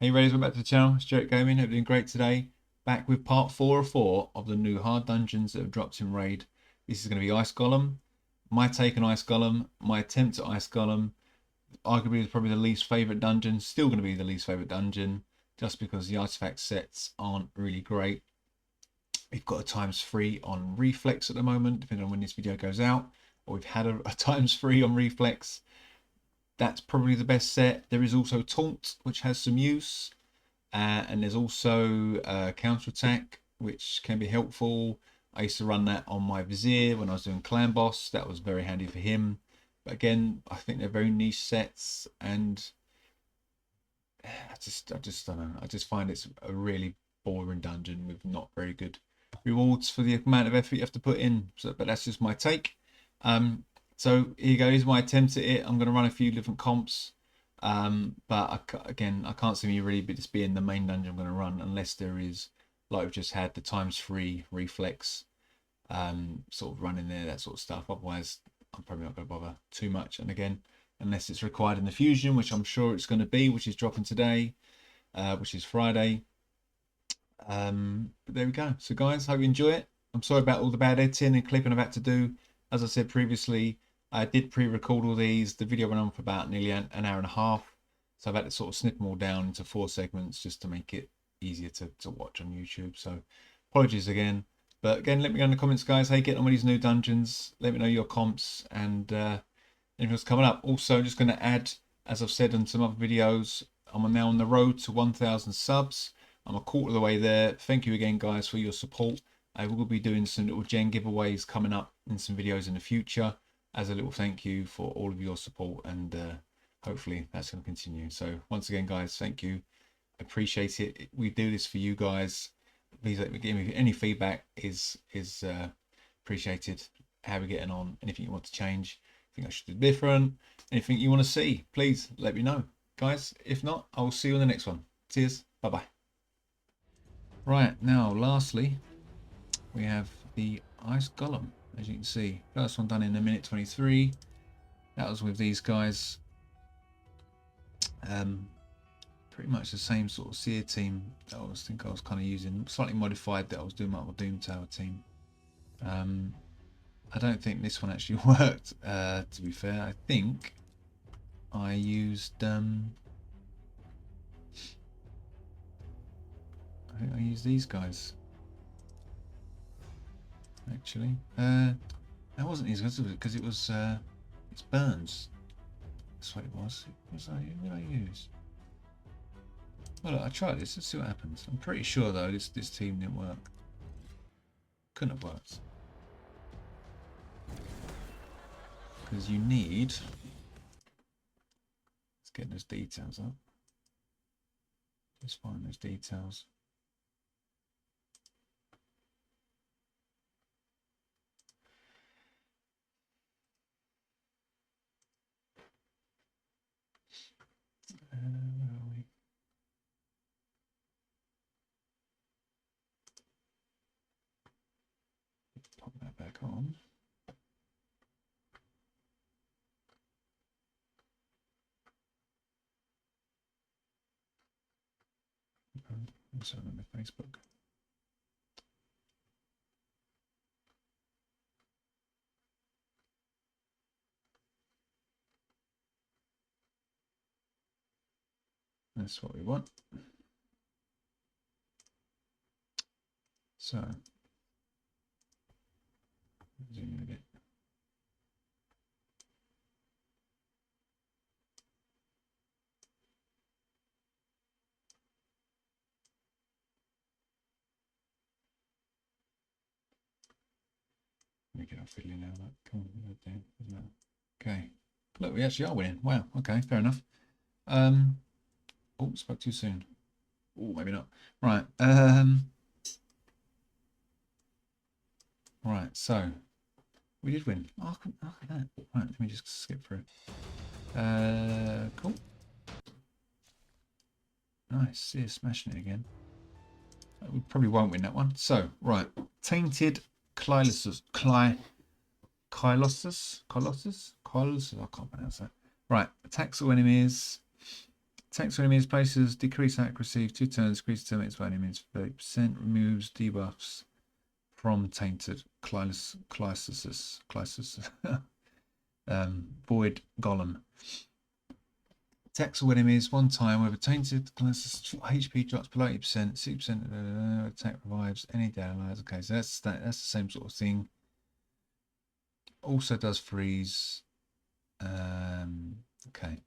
Hey Raiders, welcome back to the channel. It's Jarek Gaming. Hope you're doing great today. Back with part 4 of 4 of the new hard dungeons that have dropped in Raid. This is going to be Ice Golem. My take on Ice Golem, my attempt at Ice Golem. Arguably is probably the least favourite dungeon. Still going to be the least favourite dungeon, just because the artifact sets aren't really great. We've got a ×3 on Reflex at the moment, depending on when this video goes out. Or we've had a ×3 on Reflex. That's probably the best set. There is also Taunt, which has some use. And there's also Counterattack, which can be helpful. I used to run that on my Vizier when I was doing Clan Boss. That was very handy for him. But again, I think they're very niche sets. And I just don't know. I just find it's a really boring dungeon with not very good rewards for the amount of effort you have to put in. But that's just my take. So here you go. Here's my attempt at it. I'm going to run a few different comps. But again, I can't see me really just being the main dungeon I'm going to run unless there is, like we've just had, the ×3 Reflex sort of running there, that sort of stuff. Otherwise, I'm probably not going to bother too much. And again, unless it's required in the Fusion, which I'm sure it's going to be, which is dropping today, which is Friday. But there we go. So guys, hope you enjoy it. I'm sorry about all the bad editing and clipping I've had to do. As I said previously, I did pre-record all these. The video went on for about nearly an hour and a half. So I've had to sort of snip them all down into 4 segments just to make it easier to watch on YouTube. So apologies again. But again, let me know in the comments, guys, how you getting on with these new dungeons. Let me know your comps and anything else coming up. Also, just going to add, as I've said in some other videos, I'm now on the road to 1,000 subs. I'm a quarter of the way there. Thank you again, guys, for your support. I will be doing some little gen giveaways coming up in some videos in the future as a little thank you for all of your support, and hopefully that's going to continue. So once again, guys, thank you. Appreciate it. We do this for you guys. Please let me give me any feedback is appreciated. How we're getting on. Anything you want to change, think I should do different, anything you want to see, please let me know, guys. If not, I will see you on the next one. Cheers. Bye bye. Right, now lastly we have the Ice Golem. As you can see, first one done in 1:23. That was with these guys. Pretty much the same sort of Seer team that I think I was kind of using, slightly modified that I was doing my Doom Tower team. I don't think this one actually worked, to be fair. I think I used these guys. Actually, that wasn't these guys, because it was it's Burns. That's what it was. What did I use? Well, look, I tried this. Let's see what happens. I'm pretty sure though this team didn't work. Couldn't have worked because you need. Let's get those details up. Just find those details. Where are we? Pop that back on. Also on my Facebook. That's what we want. So, zoom in a bit. Let me get off fiddly now. Come on, down. Okay. Look, we actually are winning. Wow. Okay, fair enough. Oh, spoke too soon. Oh, maybe not. Right. Right. So we did win. Oh, look at that. Right. Let me just skip through. Cool. Nice. Yeah, smashing it again. We probably won't win that one. So right. Tainted Klyussus. Klyussus. I can't pronounce that. Right. Attacks all enemies. Attacks when enemies places decrease accuracy 2 turns, decrease terminates by enemies 30%, removes debuffs from Tainted Klyussus. Void Golem. Attacks all enemies one time with a Tainted Klyussus HP drops below 80%, 6% attack revives any allies. Okay, so that's the same sort of thing. Also does freeze. Okay.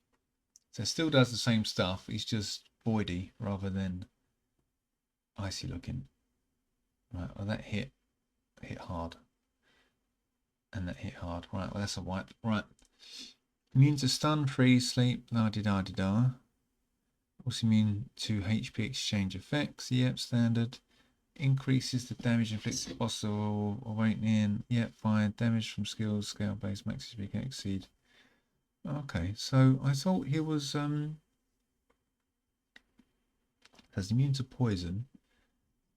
So it still does the same stuff. He's just voidy rather than icy looking. Right, well that hit hard. And that hit hard. Right, well that's a wipe. Right. Immune to stun, freeze, sleep, la-di-da-di-da. Also immune to HP exchange effects. Yep, standard. Increases the damage inflicted boss or awakening. Yep, fine. Damage from skills, scale based, max HP can exceed. Okay, so I thought he was has immune to poison.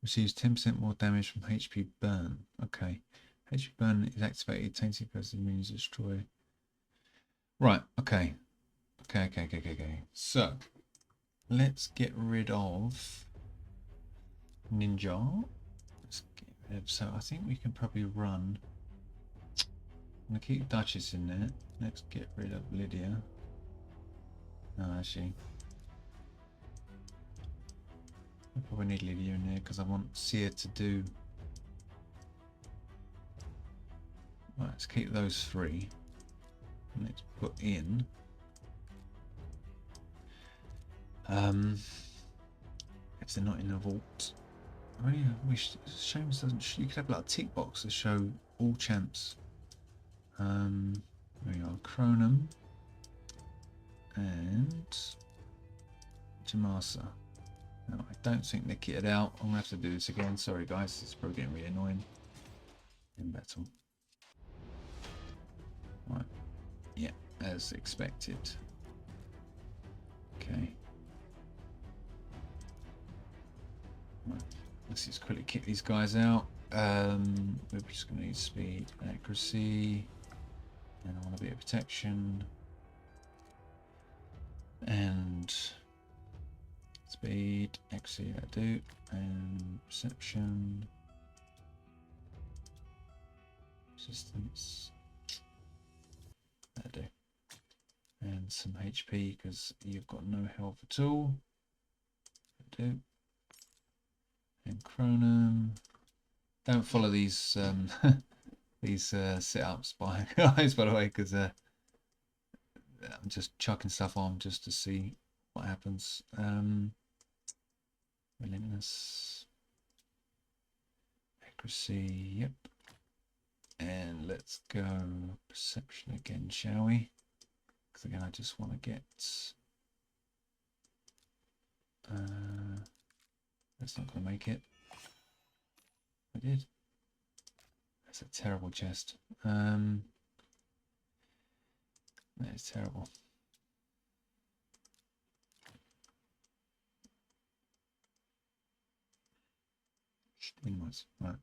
Receives 10% more damage from HP burn. Okay. HP burn is activated. Tainted person immune is destroy. Right, okay. Okay. So let's get rid of Ninja. Let's get rid of, so I think we can probably run. I'm gonna keep Duchess in there. Let's get rid of Lydia. No, actually. I probably need Lydia in there because I want Seer to do. Right, let's keep those three. And let's put in. If they're not in a vault. I really wish. Shame this doesn't. You could have like a tick box to show all champs. There we are. Cronum and Jamasa. No, I don't think they're kitted out. I'm gonna have to do this again. Sorry guys, it's probably getting really annoying. In battle. Right. Yeah, as expected. Okay. Right. Let's just quickly kick these guys out. We're just gonna need speed, accuracy, and I want a bit of protection. And speed, accuracy, I do, and perception, resistance, I do, and some HP because you've got no health at all. I do, and Cronum. Don't follow these these setups by guys, by the way, because I'm just chucking stuff on just to see what happens. Relentless, accuracy, yep. And let's go perception again, shall we? Because again, I just want to get. That's not going to make it. I did. That's a terrible chest. That is terrible. Inwards, right.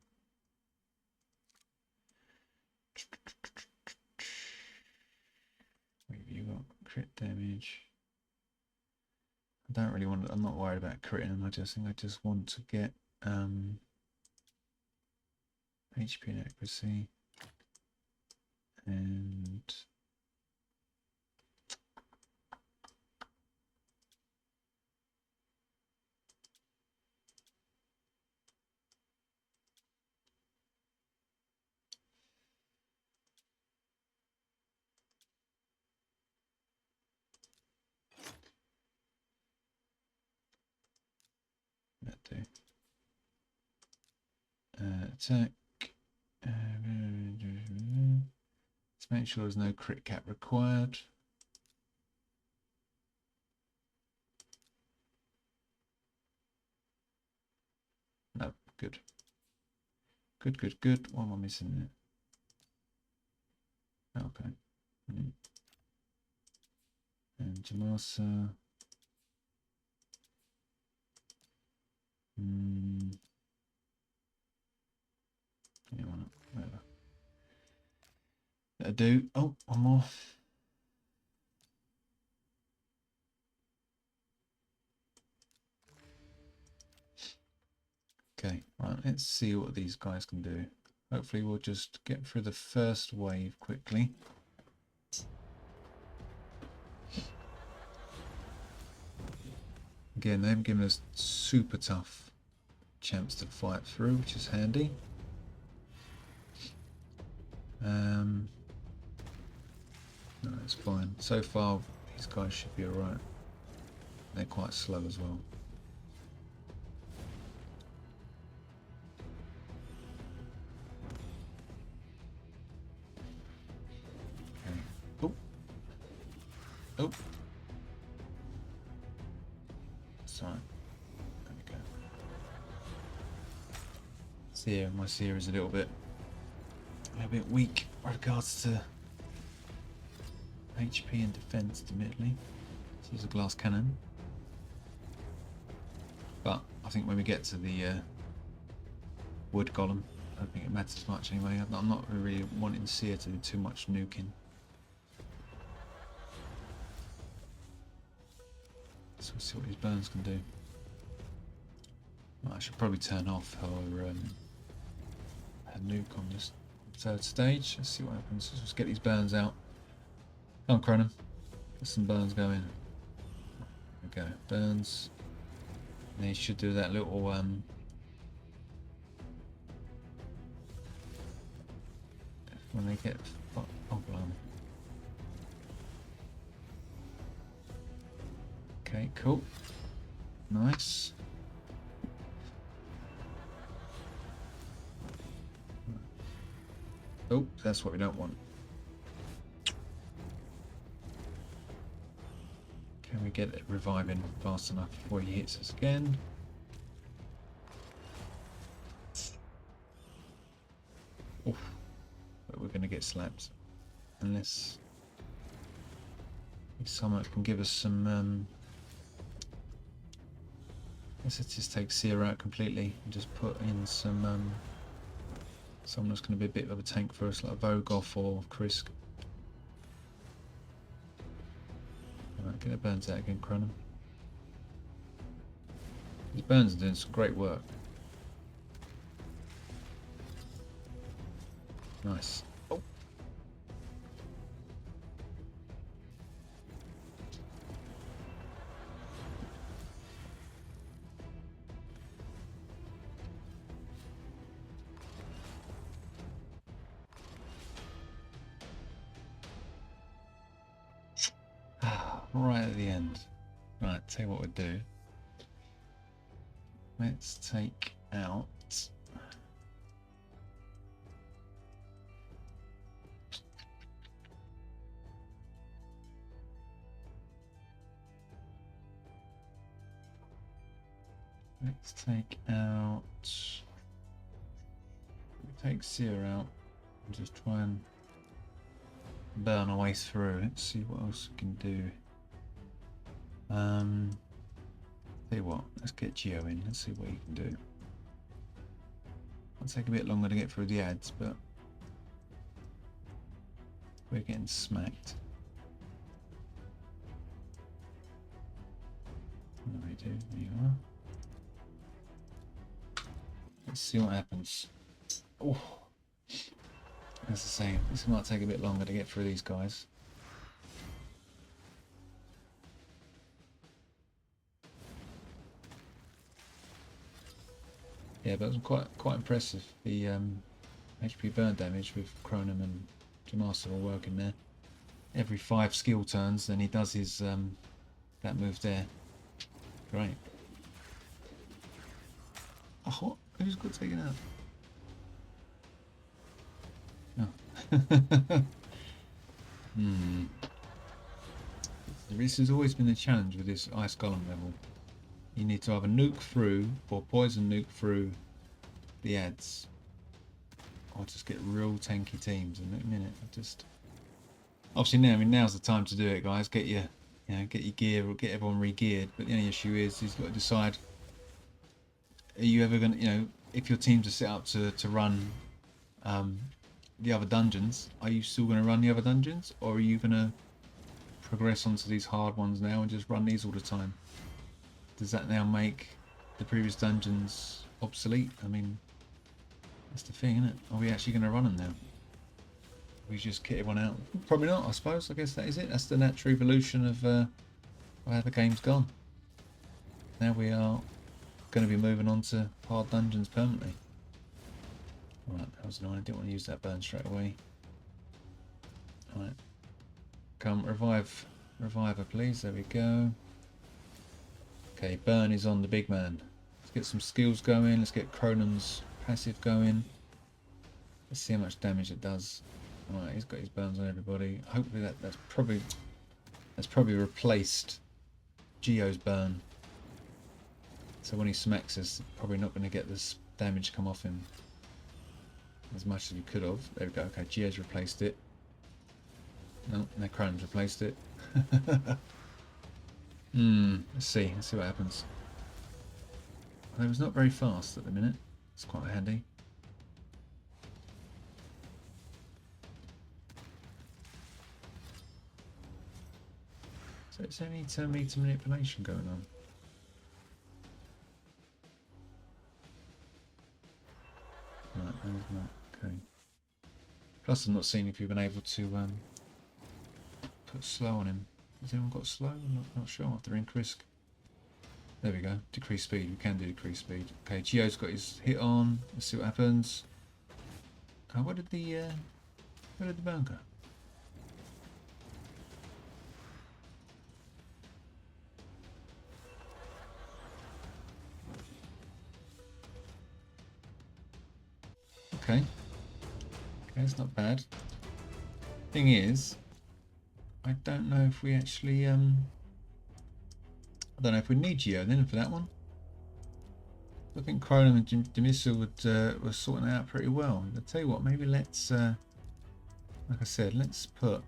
What have you got? Crit damage. I don't really want. I'm not worried about critting them. I just think I just want to get HP and accuracy and that do. Attack. Let's make sure there's no crit cap required. No, good. Good. What am I missing there? Okay. And Jamasa. Yeah, whatever. That'll do. Oh, one more. Let's see what these guys can do. Hopefully we'll just get through the first wave quickly. Again, they haven't given us super tough champs to fight through, which is handy. No, it's fine. So far, these guys should be alright. They're quite slow as well. Okay. Oh. Oh. Sorry. There we go. Seer, my Seer is a little bit weak with regards to HP and defense, admittedly. This is a glass cannon. But I think when we get to the wood golem, I don't think it matters much anyway. I'm not really wanting Seer to do too much nuking. So we'll see what these burns can do. Well, I should probably turn off her nuke on this third stage. Let's see what happens. Let's get these burns out. Come on, Cronin. Get some burns going. There we go. Burns. And he should do that little when they get oh blimey. Okay, cool. Nice. Oh, that's what we don't want. Can we get it reviving fast enough before he hits us again? Oof. But we're going to get slapped. Unless someone can give us some... let's just take Seer out completely and just put in some... someone that's going to be a bit of a tank for us, like Vogoth or Krisk. Alright, get the burns out again, Cronin. These burns are doing some great work. Nice. Oh. Right at the end. Right, tell you what we'll do. Let's take out... let's take out... take Seer out and just try and burn our way through. Let's see what else we can do. Tell you what, let's get Geo in. Let's see what he can do. It'll take a bit longer to get through the ads, but we're getting smacked. What do we do? There you are. Let's see what happens. Oh, as I say, this might take a bit longer to get through these guys. Yeah, but it was quite impressive. The HP burn damage with Cronin and Jamasa all working there. Every 5 skill turns, then he does his that move there. Great. Oh, what? Who's got taken out? Oh. This has always been the challenge with this Ice Golem level. You need to either nuke through or poison nuke through the ads, or just get real tanky teams. In a minute, obviously now's the time to do it, guys. Get your gear or get everyone re-geared. But the only issue is you've got to decide: are you ever going to, if your teams are set up to run the other dungeons, are you still going to run the other dungeons, or are you going to progress onto these hard ones now and just run these all the time? Does that now make the previous dungeons obsolete? I mean, That's the thing, isn't it? Are we actually going to run them now? We just kit everyone out? Probably not, I suppose. I guess that is it. That's the natural evolution of how the game's gone. Now we are going to be moving on to hard dungeons permanently. Right, that was annoying. I didn't want to use that burn straight away. Right. Come, revive her, please. There we go. Okay, burn is on the big man. Let's get some skills going. Let's get Cronum's passive going. Let's see how much damage it does. Alright, he's got his burns on everybody. Hopefully that's probably replaced Geo's burn. So when he smacks us, probably not going to get this damage come off him as much as we could have. There we go. Okay, Geo's replaced it. No, Necron's replaced it. Let's see what happens. Well, it was not very fast at the minute. It's quite handy. So it's any meter manipulation going on. Right, there's that. Okay. Plus, I'm not seeing if you've been able to put slow on him. Has anyone got slow? I'm not sure. After increase. There we go. Decrease speed. We can do decrease speed. Okay, Geo's got his hit on. Let's see what happens. Oh, where did the burn go? Okay. Okay, it's not bad. Thing is, I don't know if we actually I don't know if we need Geo then for that one. I think Cronum and Demissa were sorting that out pretty well. I'll tell you what, maybe let's like I said, let's put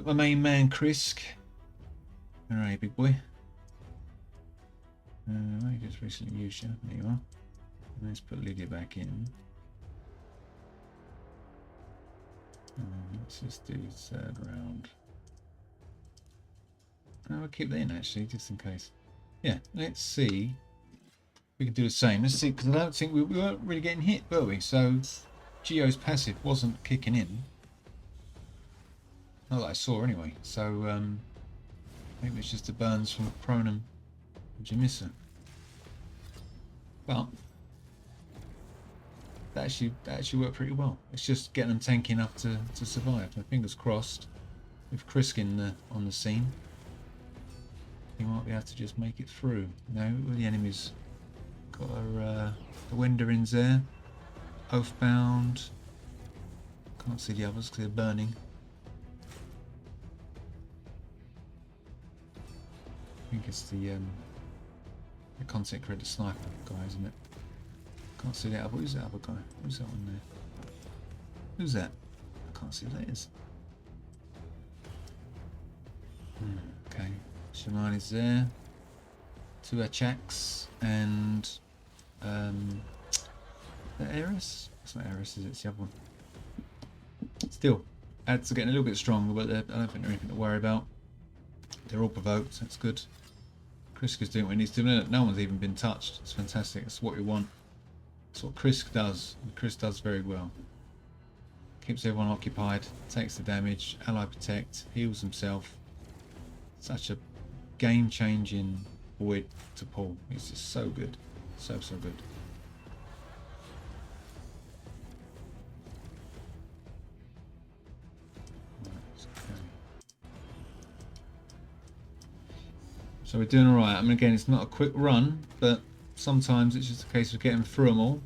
my main man Krisk. Alright, big boy. I just recently used you. There you are. Let's put Lydia back in. Let's just do third round. I'll keep that in actually, just in case. Yeah, let's see. We can do the same. Let's see, because I don't think we weren't really getting hit, were we? So Geo's passive wasn't kicking in. Not that I saw anyway. So maybe it's just the burns from Cronum and Jamissa. But that actually worked pretty well. It's just getting them tanky enough to survive. So fingers crossed, with Krisk on the scene, he might be able to just make it through. No, the enemies got our the Wenderins there, Oathbound. Can't see the others because they're burning. I think it's the content creator sniper guy, isn't it? Can't see that. Who's that other guy? Who's that one there? Who's that? I can't see what that is. Okay. Shimani's there. Two Achaks and the Eris? It's not Eris, is it? It's the other one. Still, ads are getting a little bit stronger, but I don't think they're anything to worry about. They're all provoked, that's good. Krisk is doing what he needs to do. No one's even been touched. It's fantastic. That's what we want. That's what Krisk does. And Krisk does very well. Keeps everyone occupied, takes the damage, ally protect, heals himself. Such a game-changing void to pull. He's just so good. So good. So we're doing alright. I mean, again, it's not a quick run, but sometimes it's just a case of getting through them all.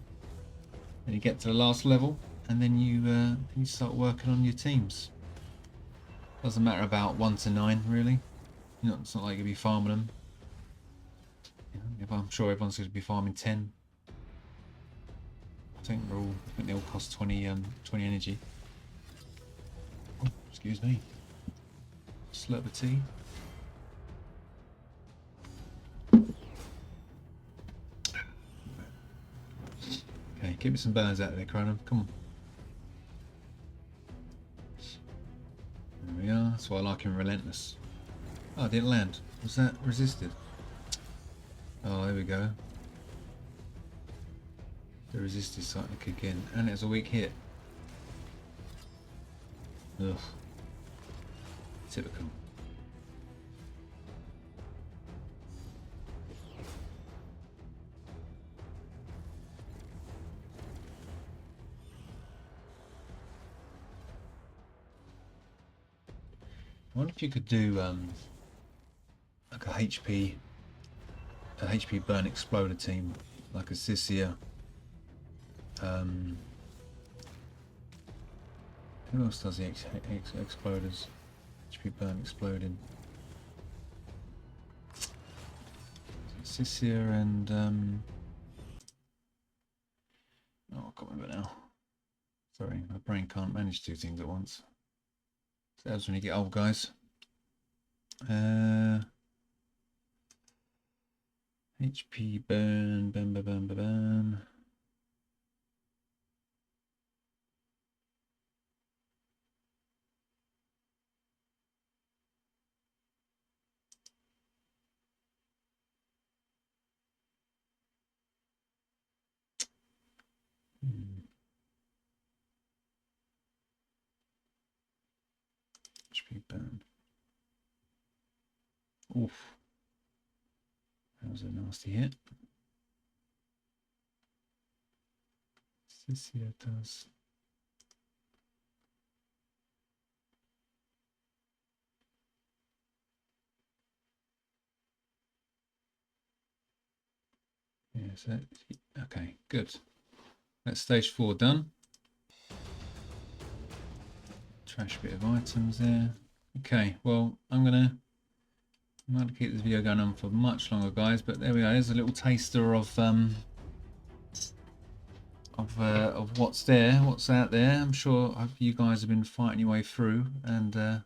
And you get to the last level, and then you start working on your teams. Doesn't matter about 1 to 9, really. It's not like you'll be farming them. I'm sure everyone's going to be farming 10. I think they all cost 20 energy. Oh, excuse me. Slurp of tea. Okay, give me some burns out there, Cronum. Come on. There we are. That's why I like him, relentless. Oh, it didn't land. Was that resisted? Oh, there we go. The resist is starting to kick in, and it's a weak hit. Ugh. Typical. I wonder if you could do like a HP burn exploder team, like a Sisia. Who else does the exploders? HP burn exploding. Sisia and oh, I can't remember now. Sorry, my brain can't manage two things at once. So that's when you get old, guys. HP burn, burn, burn, burn, burn. HP burn. Oof. That was a nasty hit. Sisia does. Yeah, so okay, good. That's stage 4 done. Trash bit of items there. Okay, well, I'm gonna keep this video going on for much longer, guys. But there we go. There's a little taster of what's there, what's out there. I'm sure you guys have been fighting your way through and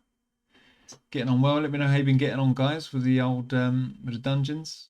getting on well. Let me know how you've been getting on, guys, with the old with the dungeons.